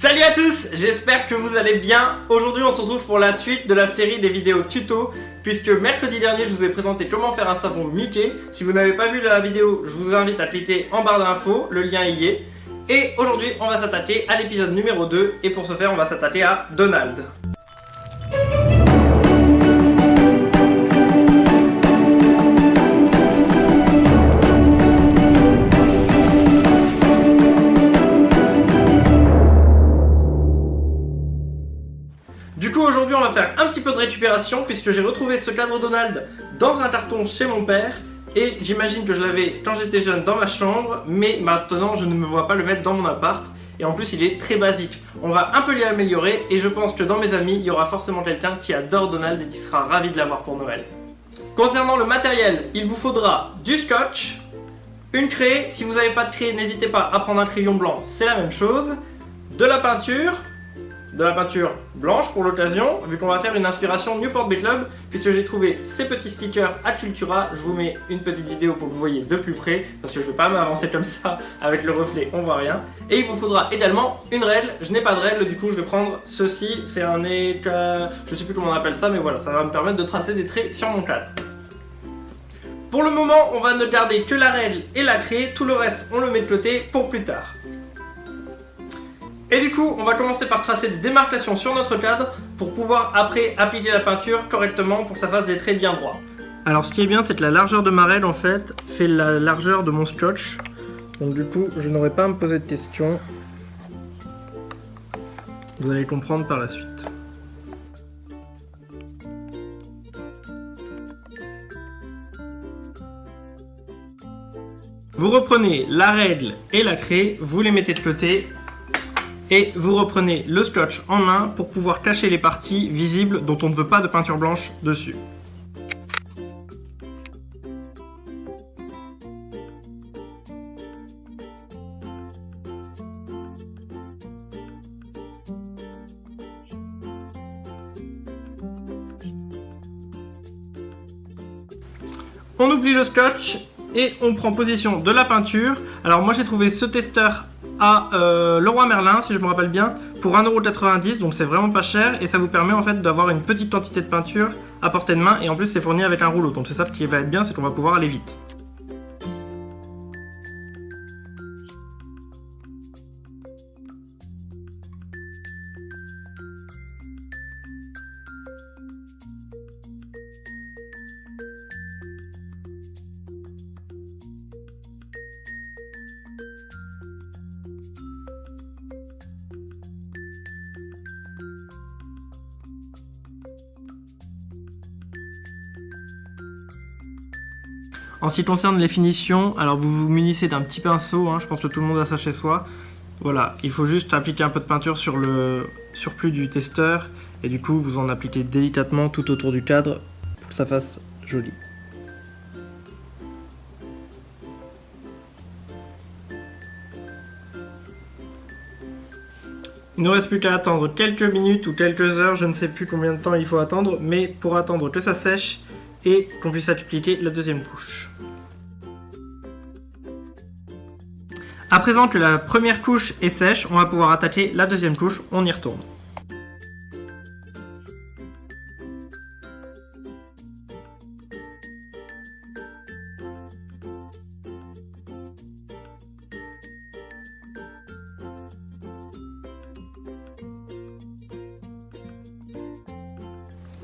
Salut à tous, j'espère que vous allez bien. Aujourd'hui on se retrouve pour la suite de la série des vidéos tuto, puisque mercredi dernier je vous ai présenté comment faire un savon Mickey. Si vous n'avez pas vu la vidéo, je vous invite à cliquer en barre d'infos, le lien y est. Et aujourd'hui on va s'attaquer à l'épisode numéro 2, et pour ce faire on va s'attaquer à Donald. Du coup aujourd'hui on va faire un petit peu de récupération puisque j'ai retrouvé ce cadre Donald dans un carton chez mon père et j'imagine que je l'avais quand j'étais jeune dans ma chambre, mais maintenant je ne me vois pas le mettre dans mon appart et en plus il est très basique. On va un peu l'améliorer et je pense que dans mes amis il y aura forcément quelqu'un qui adore Donald et qui sera ravi de l'avoir pour Noël. Concernant le matériel, il vous faudra du scotch, une craie, si vous n'avez pas de craie n'hésitez pas à prendre un crayon blanc, c'est la même chose, de la peinture blanche pour l'occasion, vu qu'on va faire une inspiration Newport Bay Club, puisque j'ai trouvé ces petits stickers à Cultura. Je vous mets une pettique vidéo pour que vous voyez de plus près, parce que je ne vais pas m'avancer comme ça, avec le reflet on voit rien. Et il vous faudra également une règle, je n'ai pas de règle, du coup je vais prendre ceci, c'est un je sais plus comment on appelle ça, mais voilà, ça va me permettre de tracer des traits sur mon cadre. Pour le moment, on va ne garder que la règle et la craie, tout le reste on le met de côté pour plus tard. Et du coup, on va commencer par tracer des démarcations sur notre cadre pour pouvoir après appliquer la peinture correctement pour que ça fasse des traits bien droits. Alors ce qui est bien, c'est que la largeur de ma règle en fait fait la largeur de mon scotch. Donc du coup, je n'aurai pas à me poser de questions. Vous allez comprendre par la suite. Vous reprenez la règle et la craie, vous les mettez de côté. Et vous reprenez le scotch en main pour pouvoir cacher les parties visibles dont on ne veut pas de peinture blanche dessus. On oublie le scotch et on prend position de la peinture. Alors moi j'ai trouvé ce testeur à Leroy Merlin, si je me rappelle bien, pour 1,90 €, donc c'est vraiment pas cher et ça vous permet en fait d'avoir une petite quantité de peinture à portée de main et en plus c'est fourni avec un rouleau, donc c'est ça qui va être bien, c'est qu'on va pouvoir aller vite. En ce qui concerne les finitions, alors vous vous munissez d'un petit pinceau, je pense que tout le monde a ça chez soi. Voilà, il faut juste appliquer un peu de peinture sur le surplus du testeur et du coup vous en appliquez délicatement tout autour du cadre pour que ça fasse joli. Il ne nous reste plus qu'à attendre quelques minutes ou quelques heures, je ne sais plus combien de temps il faut attendre, mais pour attendre que ça sèche et qu'on puisse appliquer la deuxième couche. À présent que la première couche est sèche, on va pouvoir attaquer la deuxième couche, on y retourne.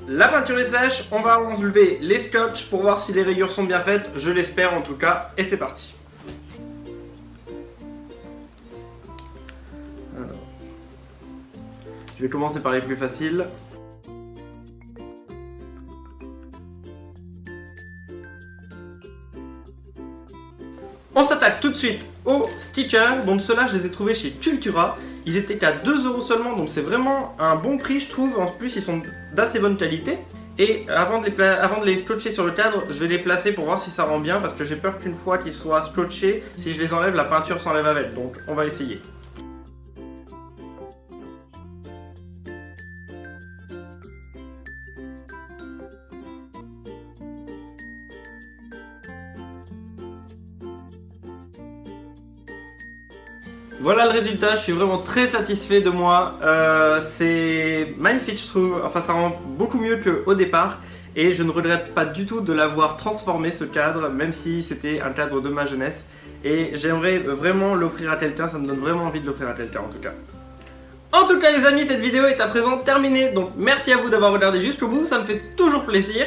La peinture est sèche, on va enlever les scotch pour voir si les rayures sont bien faites, je l'espère en tout cas, et c'est parti. Alors, je vais commencer par les plus faciles. On s'attaque tout de suite aux stickers, donc ceux-là je les ai trouvés chez Cultura. Ils étaient qu'à 2 € seulement, donc c'est vraiment un bon prix je trouve. En plus ils sont d'assez bonne qualité. Et avant de les scotcher sur le cadre, je vais les placer pour voir si ça rend bien, parce que j'ai peur qu'une fois qu'ils soient scotchés, si je les enlève, la peinture s'enlève avec. Donc on va essayer. Voilà le résultat, je suis vraiment très satisfait de moi. C'est magnifique je trouve, enfin ça rend beaucoup mieux qu'au départ. Et je ne regrette pas du tout de l'avoir transformé ce cadre, même si c'était un cadre de ma jeunesse. Et j'aimerais vraiment l'offrir à quelqu'un, ça me donne vraiment envie de l'offrir à quelqu'un en tout cas. En tout cas les amis, cette vidéo est à présent terminée, donc merci à vous d'avoir regardé jusqu'au bout, ça me fait toujours plaisir.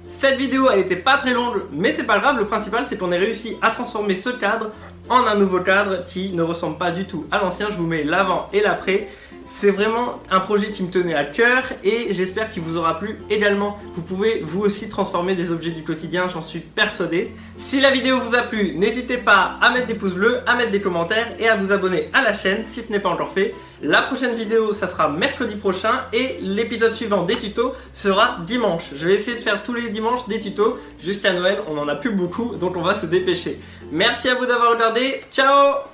Cette vidéo elle était pas très longue, mais c'est pas grave, le principal c'est qu'on ait réussi à transformer ce cadre en un nouveau cadre qui ne ressemble pas du tout à l'ancien. Je vous mets l'avant et l'après. C'est vraiment un projet qui me tenait à cœur et j'espère qu'il vous aura plu également. Vous pouvez vous aussi transformer des objets du quotidien, j'en suis persuadé. Si la vidéo vous a plu, n'hésitez pas à mettre des pouces bleus, à mettre des commentaires et à vous abonner à la chaîne si ce n'est pas encore fait. La prochaine vidéo, ça sera mercredi prochain et l'épisode suivant des tutos sera dimanche. Je vais essayer de faire tous les dimanches des tutos jusqu'à Noël, on en a plus beaucoup donc on va se dépêcher. Merci à vous d'avoir regardé, ciao!